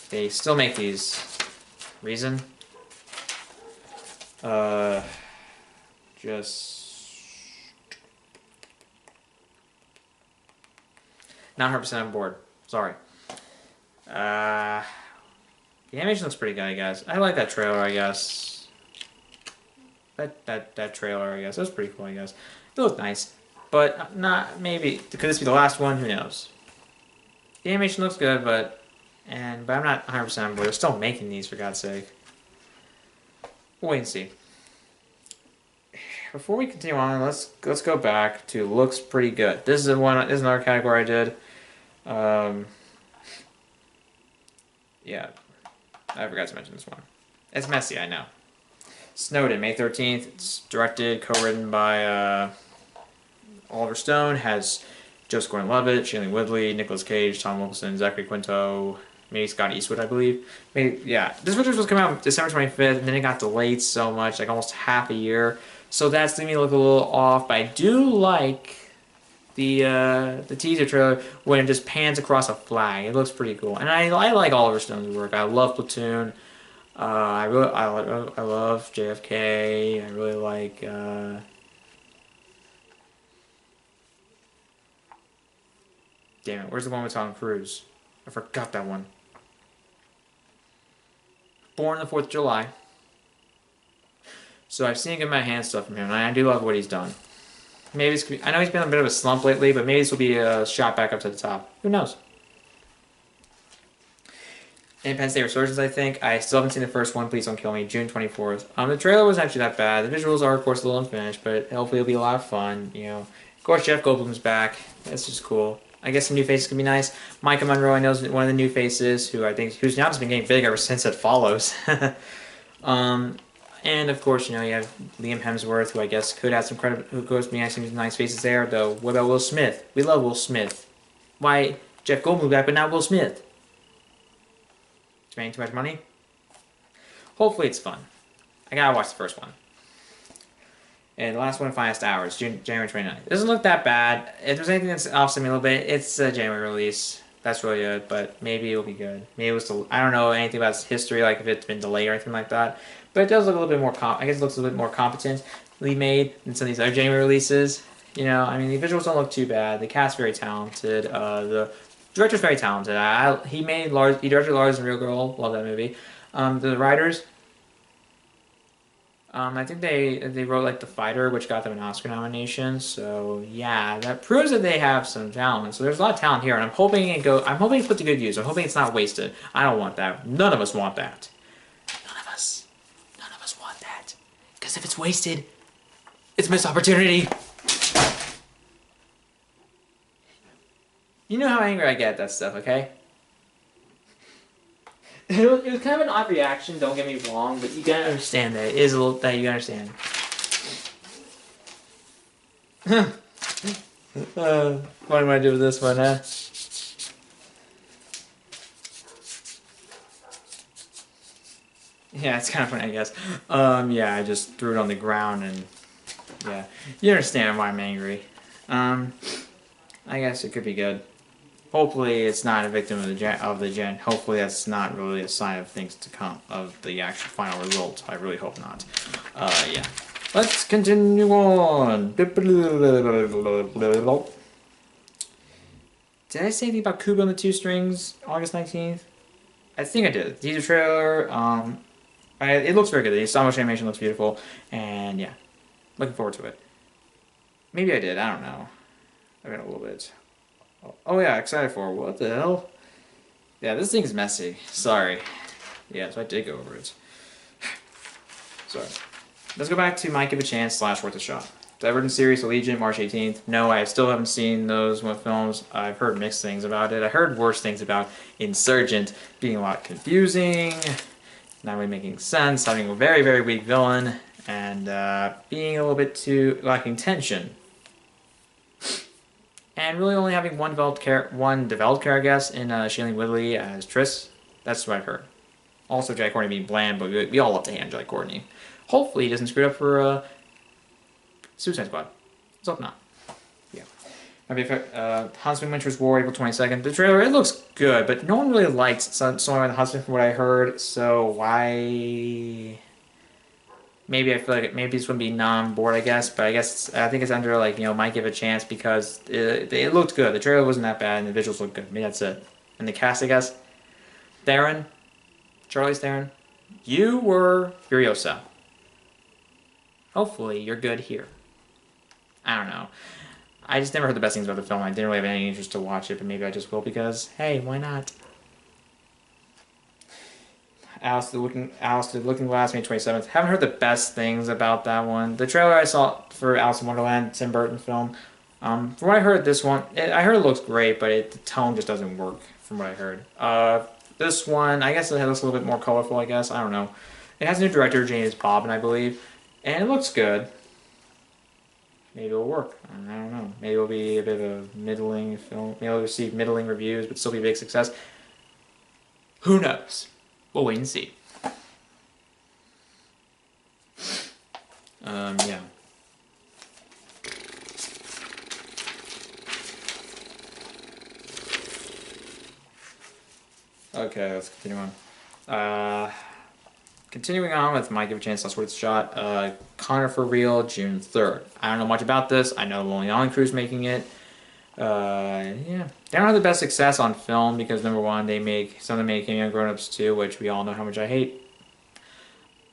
Speaker 1: They still make these. Reason? Just not 100% on board. Sorry. The animation looks pretty good, I guess. I like that trailer, I guess. That trailer, I guess. That was pretty cool, I guess. It looked nice. But not, maybe, could this be the last one? Who knows? The animation looks good, but I'm not 100% on board. They're still making these, for God's sake. We'll wait and see. before we continue on, let's go back to looks pretty good. This is one. This is another category I did. Yeah, I forgot to mention this one. It's messy, I know. Snowden, May 13th. It's directed, co-written by Oliver Stone. Has Joseph Gordon-Levitt, Shailene Woodley, Nicolas Cage, Tom Wilkinson, Zachary Quinto, maybe Scott Eastwood, I believe. Maybe, yeah. This picture was supposed to come out December 25th, and then it got delayed so much, like almost half a year. So that's leaving me look a little off, but I do like the teaser trailer when it just pans across a flag. It looks pretty cool, and I like Oliver Stone's work. I love Platoon. I love JFK. I really like. Damn it! Where's the one with Tom Cruise? I forgot that one. Born the 4th of July. So I've seen a good amount of hand stuff from him, and I do love what he's done. Maybe this I know he's been in a bit of a slump lately, but maybe this will be a shot back up to the top. Who knows? Independence Day Resurgence, I think. I still haven't seen the first one. Please Don't Kill Me. June 24th. The trailer wasn't actually that bad. The visuals are, of course, a little unfinished, but hopefully it'll be a lot of fun. You know, of course, Jeff Goldblum's back. That's just cool. I guess some new faces could be nice. Micah Monroe, I know, is one of the new faces who's now just been getting big ever since It Follows. And of course, you know, you have Liam Hemsworth, who I guess could have some credit, who goes to be some nice faces there. Though, what about Will Smith? We love Will Smith. Why Jeff Goldblum back, but not Will Smith? Spending too much money? Hopefully it's fun. I gotta watch the first one. And the last one, Finest Hours, January 29th. It doesn't look that bad. If there's anything that's offset me a little bit, it's a January release. That's really good, but maybe it'll be good. Maybe it was. I don't know anything about its history, like if it's been delayed or anything like that. But it does look a little bit more. I guess it looks a little bit more competently made than some of these other January releases. You know, I mean, the visuals don't look too bad. The cast's very talented. The director's very talented. He directed Lars and Real Girl. Love that movie. The writers. I think they wrote like The Fighter, which got them an Oscar nomination. So yeah, that proves that they have some talent. So there's a lot of talent here, and I'm hoping it's put to good use. I'm hoping it's not wasted. I don't want that. None of us want that. None of us want that. Because if it's wasted, it's missed opportunity. You know how angry I get at that stuff, okay? It was kind of an odd reaction, don't get me wrong, but you gotta understand that. It is a little that you understand. What am I do with this one, huh? Yeah, it's kind of funny, I guess. Yeah, I just threw it on the ground and yeah. You understand why I'm angry. I guess it could be good. Hopefully it's not a victim of the gen. Hopefully that's not really a sign of things to come, of the actual final result. I really hope not. Yeah. Let's continue on. Did I say anything about Kubo and the Two Strings, August 19th? I think I did. The teaser trailer, it looks very good. The stop motion animation looks beautiful. And yeah, looking forward to it. Maybe I did. I don't know. I got a little bit. Oh yeah, excited for it. What the hell? Yeah, this thing is messy. Sorry. Yeah, so I did go over it. Sorry. Let's go back to Might Give a Chance / Worth a Shot. Divergent series, Allegiant, March 18th. No, I still haven't seen those films. I've heard mixed things about it. I heard worse things about Insurgent being a lot confusing, not really making sense, having a very, very weak villain, and being a little bit too lacking tension. And really only having one developed character, I guess, in Shailene Woodley as Triss. That's what I've heard. Also, Jai Courtney being bland, but we all love to hand Jai Courtney. Hopefully he doesn't screw it up for Suicide Squad. Let's hope not. Yeah. Huntsman Winter's War, April 22nd. The trailer, it looks good, but no one really likes Song of the Huntsman from what I heard, so why... Maybe I feel like maybe this would be non-board, I guess, but I think it's under, like, you know, Might Give a Chance because it looked good. The trailer wasn't that bad, and the visuals looked good. Maybe that's it. And the cast, I guess. Theron, Charlize Theron, you were Furiosa. Hopefully, you're good here. I don't know. I just never heard the best things about the film. I didn't really have any interest to watch it, but maybe I just will because, hey, why not? Alice the Looking Glass, May 27th. Haven't heard the best things about that one. The trailer I saw for Alice in Wonderland, Tim Burton film. From what I heard, this one, I heard it looks great, but the tone just doesn't work. From what I heard, this one, I guess it looks a little bit more colorful. I guess I don't know. It has a new director, James Bobbin, I believe, and it looks good. Maybe it'll work. I don't know. Maybe it'll be a bit of a middling film. Maybe it'll receive middling reviews, but still be a big success. Who knows? We'll wait and see. Yeah. Okay, let's continue on. Continuing on with Might Give a Chance, Last Worth a Shot. Connor for Real, June 3rd. I don't know much about this. I know Lonely Island Crew's making it. Yeah. They don't have the best success on film because, number one, some of them make Young Grown-Ups too, which we all know how much I hate.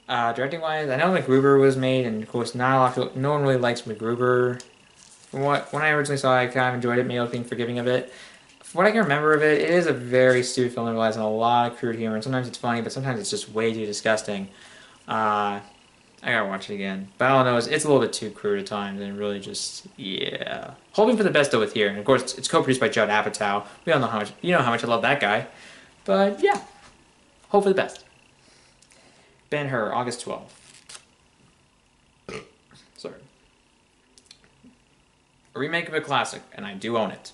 Speaker 1: Directing wise, I know MacGruber was made, and of course, no one really likes MacGruber. When I originally saw it, I kind of enjoyed it, maybe being forgiving of it. From what I can remember of it, it is a very stupid film that relies on a lot of crude humor, and sometimes it's funny, but sometimes it's just way too disgusting. I gotta watch it again. But all I know is it's a little bit too crude at times, and really just, yeah. Hoping for the best though with here, and of course it's co-produced by Judd Apatow. We all know how much, how much I love that guy. But yeah, hope for the best. Ben-Hur, August 12th. Sorry. A remake of a classic, and I do own it.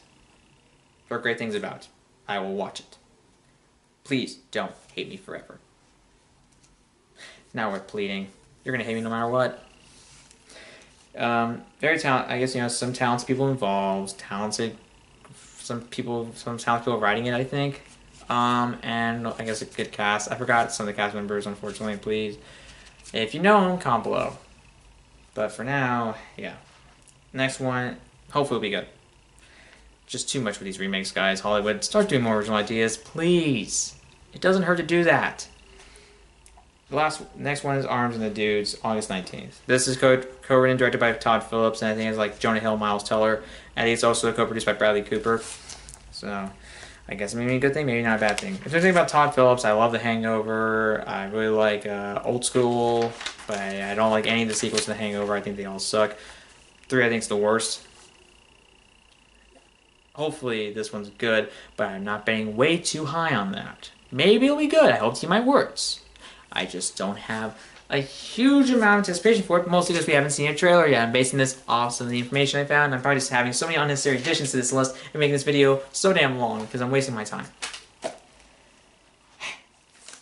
Speaker 1: There are great things about it. I will watch it. Please don't hate me forever. It's not worth pleading. You're gonna hate me no matter what. Very talented. I guess some talented people involved. Some talented people writing it. I think. And I guess a good cast. I forgot some of the cast members, unfortunately. Please, if you know them, comment below. But for now, yeah. Next one, hopefully, will be good. Just too much with these remakes, guys. Hollywood, start doing more original ideas, please. It doesn't hurt to do that. The next one is Arms and the Dudes, August 19th. This is co-written and directed by Todd Phillips, and I think it's like Jonah Hill, Miles Teller, and it's also co-produced by Bradley Cooper. So, I guess maybe a good thing, maybe not a bad thing. If there's anything about Todd Phillips, I love The Hangover. I really like Old School, but I don't like any of the sequels to The Hangover. I think they all suck. 3, I think, is the worst. Hopefully this one's good, but I'm not betting way too high on that. Maybe it'll be good. I hope to see my words. I just don't have a huge amount of anticipation for it, mostly because we haven't seen a trailer yet. I'm basing this off some of the information I found. I'm probably just having so many unnecessary additions to this list and making this video so damn long because I'm wasting my time.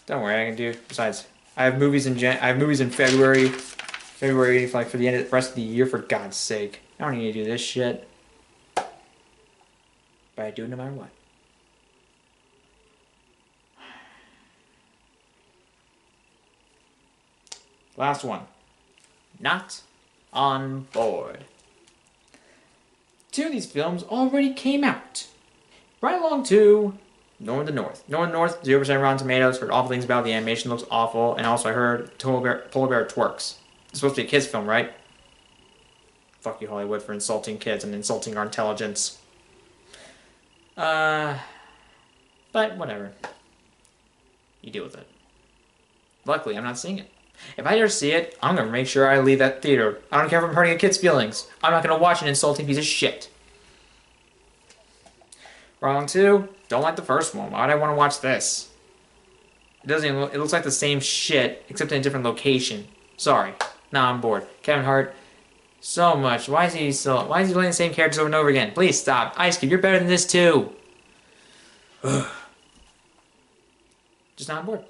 Speaker 1: Don't worry, I can do. Besides, I have movies in February. February, like for the rest of the year. For God's sake, I don't need to do this shit. But I do no matter what. Last one. Not on Board. 2 of these films already came out. Right along to North the North. North the North, 0% Rotten Tomatoes. Heard awful things about it. The animation looks awful. And also I heard Polar Bear Twerks. It's supposed to be a kid's film, right? Fuck you, Hollywood, for insulting kids and insulting our intelligence. But whatever. You deal with it. Luckily, I'm not seeing it. If I ever see it, I'm gonna make sure I leave that theater. I don't care if I'm hurting a kid's feelings. I'm not gonna watch an insulting piece of shit. Wrong 2. Don't like the first one. Why would I want to watch this? It doesn't even look, it looks like the same shit, except in a different location. Sorry. Not on board. Kevin Hart. So much. Why is he playing the same characters over and over again? Please stop. Ice Cube, you're better than this too. Just not on board.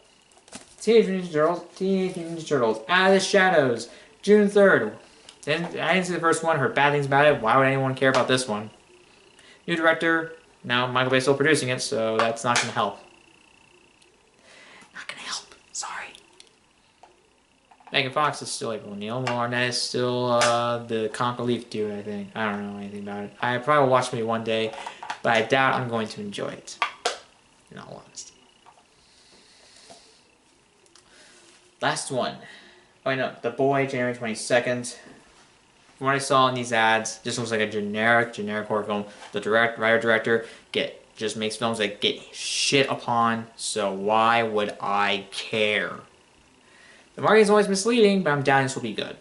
Speaker 1: Teenage Mutant Ninja Turtles, Out of the Shadows, June 3rd. I didn't see the first one, heard bad things about it. Why would anyone care about this one? New director. Now Michael Bay's still producing it, so that's not going to help. Not going to help. Sorry. Megan Fox is still April O'Neil. Will Arnett is still the Conker Leaf dude, I think. I don't know anything about it. I probably will watch me one day, but I doubt I'm going to enjoy it. In all honesty. Last one. Oh, I know. The Boy, January 22nd. From what I saw in these ads, just looks like a generic horror film. The writer-director get just makes films that get shit upon, so why would I care? The marketing is always misleading, but I'm doubting this will be good.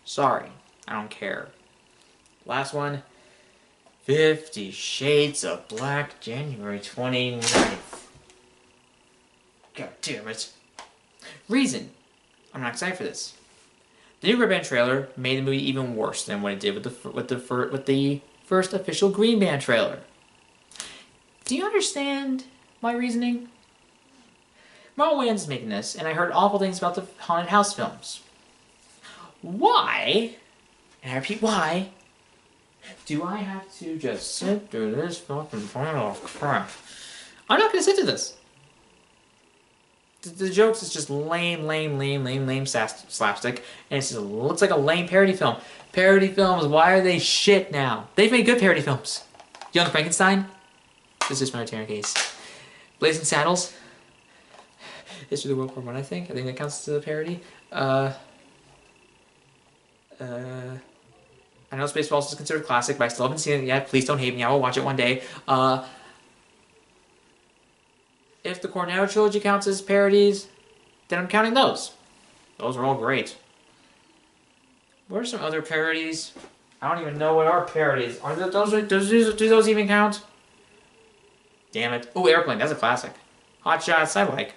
Speaker 1: Sorry, I don't care. Last one, 50 Shades of Black, January 29th. God damn it. Reason I'm not excited for this. The new Red Band trailer made the movie even worse than what it did with the first official Green Band trailer. Do you understand my reasoning? Marlon Wayans is making this, and I heard awful things about the Haunted House films. Why, and I repeat why, do I have to just sit through this fucking pile of crap? I'm not going to sit through this. The jokes is just lame slapstick, and it looks like a lame parody film. Parody films, why are they shit now? They've made good parody films. Young Frankenstein, this is my return case. Blazing Saddles, History of the World War I think that counts as a parody. I know Spaceballs is considered classic, but I still haven't seen it yet. Please don't hate me, I will watch it one day. If the Cornetto trilogy counts as parodies, then I'm counting those. Those are all great. What are some other parodies? I don't even know what are parodies. Are those, do those even count? Damn it. Oh, Airplane, that's a classic. Hot Shots, I like.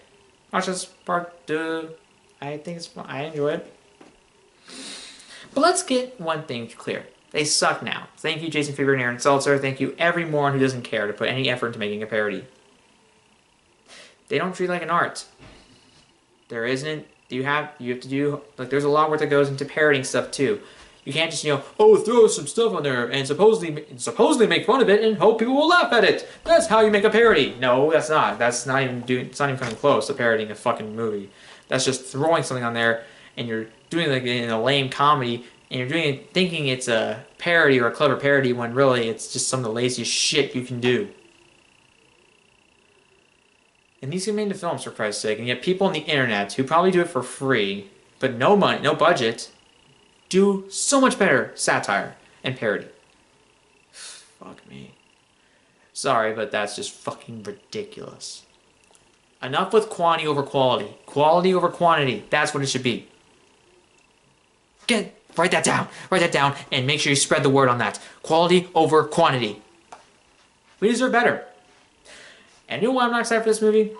Speaker 1: Hot Shots Part 2, I think it's fun. I enjoy it. But let's get one thing clear. They suck now. Thank you, Jason Figueroa and Aaron Seltzer. Thank you, every moron who doesn't care to put any effort into making a parody. They don't treat it like an art. There isn't. You have to do, like, there's a lot of work that goes into parodying stuff too. You can't just, throw some stuff on there and supposedly make fun of it and hope people will laugh at it. That's how you make a parody. No, that's not. It's not even coming close to parodying a fucking movie. That's just throwing something on there and you're doing it like in a lame comedy and you're doing it thinking it's a parody or a clever parody when really it's just some of the laziest shit you can do. And these get made into films, for Christ's sake, and yet people on the internet who probably do it for free, but no money, no budget, do so much better satire and parody. Fuck me. Sorry, but that's just fucking ridiculous. Enough with quantity over quality. Quality over quantity. That's what it should be. Write that down. Write that down, and make sure you spread the word on that. Quality over quantity. We deserve better. And you know why I'm not excited for this movie?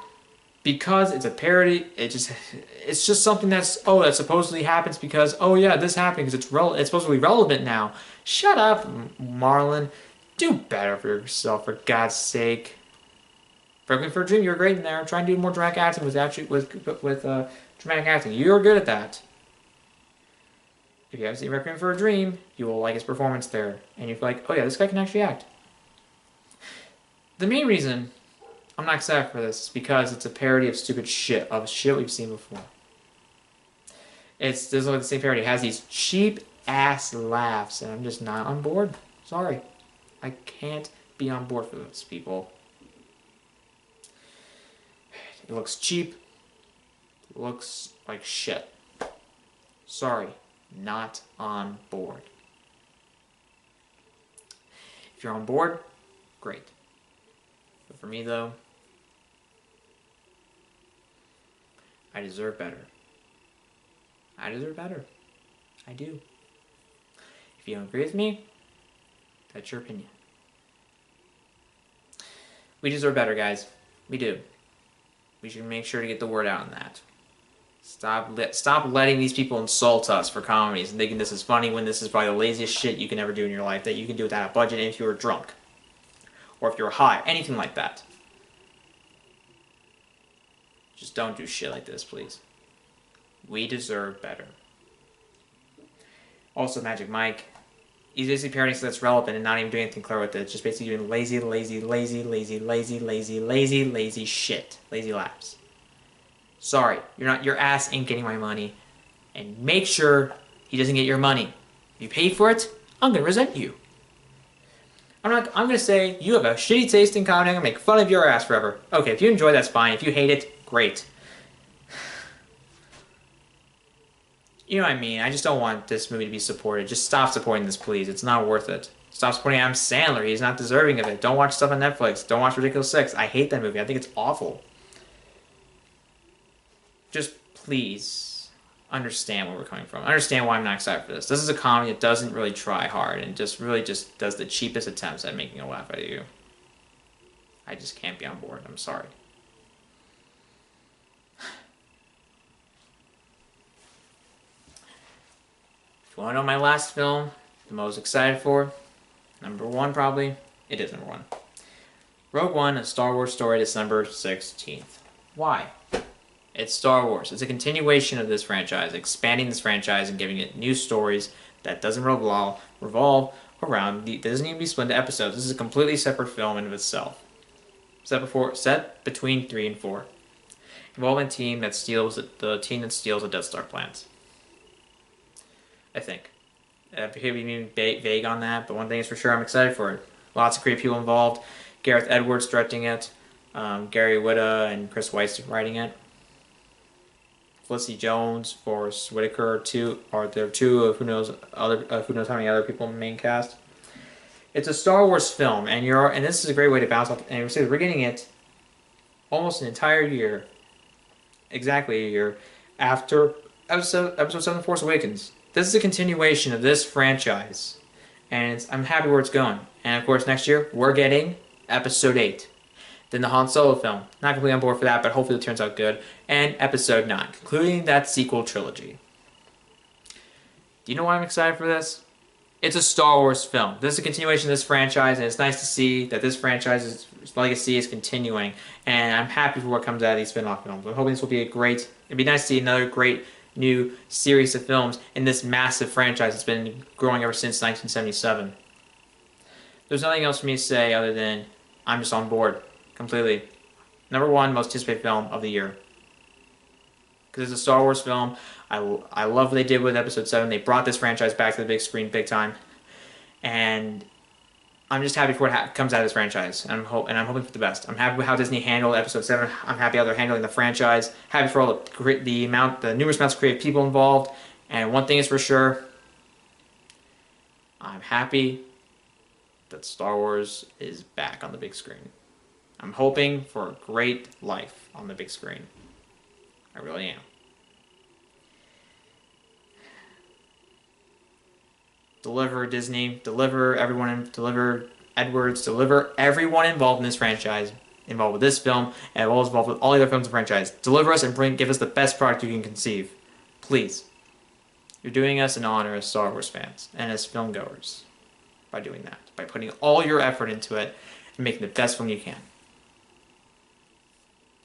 Speaker 1: Because it's a parody. It's just something that supposedly happens because, oh yeah, this happened because it's supposedly relevant now. Shut up, Marlon. Do better for yourself, for God's sake. Requiem for a Dream, you're great in there. Try and do more dramatic acting with dramatic acting. You're good at that. If you haven't seen Requiem for a Dream, you will like his performance there. And you'll be like, oh yeah, this guy can actually act. The main reason I'm not excited for this because it's a parody of stupid shit, we've seen before. It doesn't look like the same parody. It has these cheap ass laughs, and I'm just not on board. Sorry. I can't be on board for this, people. It looks cheap. It looks like shit. Sorry. Not on board. If you're on board, great. But for me, though, I deserve better. I deserve better. I do. If you don't agree with me, that's your opinion. We deserve better, guys. We do. We should make sure to get the word out on that. Stop letting these people insult us for comedies and thinking this is funny when this is probably the laziest shit you can ever do in your life that you can do without a budget and if you were drunk. Or if you're high. Anything like that. Just don't do shit like this, please. We deserve better. Also, Magic Mike, he's basically parodying stuff that's relevant and not even doing anything clever with it. Just basically doing lazy shit. Lazy laughs. Sorry, your ass ain't getting my money. And make sure he doesn't get your money. If you pay for it, I'm gonna resent you. I'm gonna say you have a shitty taste in comedy. I'm gonna make fun of your ass forever. Okay, if you enjoy, that's fine. If you hate it, great. You know what I mean? I just don't want this movie to be supported. Just stop supporting this, please. It's not worth it. Stop supporting Adam Sandler. He's not deserving of it. Don't watch stuff on Netflix. Don't watch Ridiculous Six. I hate that movie. I think it's awful. Just please understand where we're coming from. Understand why I'm not excited for this. This is a comedy that doesn't really try hard and just really just does the cheapest attempts at making a laugh out of you. I just can't be on board. I'm sorry. If you want to know my last film, the most excited for, number one probably, it is number one. Rogue One, A Star Wars Story, December 16th. Why? It's Star Wars. It's a continuation of this franchise, expanding this franchise and giving it new stories that doesn't revolve around, it doesn't need to be split into episodes. This is a completely separate film in of itself. Set between 3 and 4. Involving the team that steals the Death Star plans. I think. Being vague on that, but one thing is for sure, I'm excited for it. Lots of great people involved. Gareth Edwards directing it, Gary Whitta and Chris Weiss writing it. Felicity Jones, Forrest Whitaker, two of who knows how many other people in the main cast. It's a Star Wars film, and this is a great way to bounce off. And we're getting it almost an entire year, exactly a year after Episode 7: Force Awakens. This is a continuation of this franchise, and I'm happy where it's going. And of course, next year we're getting Episode 8. Then the Han Solo film. Not completely on board for that, but hopefully it turns out good. And Episode 9, concluding that sequel trilogy. Do you know why I'm excited for this? It's a Star Wars film. This is a continuation of this franchise, and it's nice to see that this franchise's legacy is continuing. And I'm happy for what comes out of these spin-off films. I'm hoping this will be it'd be nice to see another great new series of films in this massive franchise that's been growing ever since 1977. There's nothing else for me to say other than I'm just on board. Completely. Number one most anticipated film of the year. Because it's a Star Wars film. I love what they did with Episode 7. They brought this franchise back to the big screen big time. And I'm just happy for what comes out of this franchise. And I'm hoping for the best. I'm happy with how Disney handled Episode 7. I'm happy how they're handling the franchise. Happy for all the numerous amounts of creative people involved. And one thing is for sure. I'm happy that Star Wars is back on the big screen. I'm hoping for a great life on the big screen. I really am. Deliver Disney, deliver Edwards, deliver everyone involved in this franchise, involved with this film, and involved with all the other films in the franchise. Deliver us and give us the best product you can conceive. Please. You're doing us an honor as Star Wars fans and as film goers by doing that, by putting all your effort into it and making the best film you can.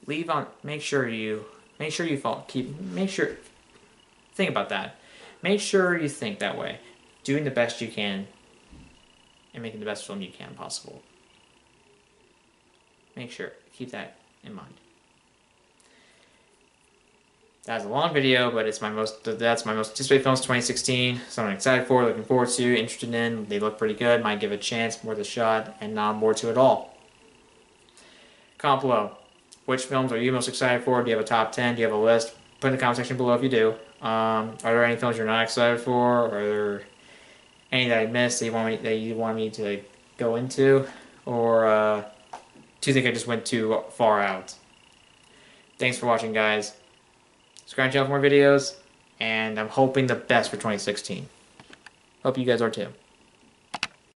Speaker 1: Think about that. Make sure you think that way. Doing the best you can and making the best film you can possible. Keep that in mind. That's a long video, but that's my most anticipated films 2016. So I'm excited for, looking forward to, interested in. They look pretty good. Might give it a chance, worth a shot, and not on board to it all. Comment below. Which films are you most excited for? Do you have a top 10? Do you have a list? Put in the comment section below if you do. Are there any films you're not excited for? Are there any that I missed that you want me to go into? Or do you think I just went too far out? Thanks for watching, guys. Subscribe to the channel for more videos, and I'm hoping the best for 2016. Hope you guys are too.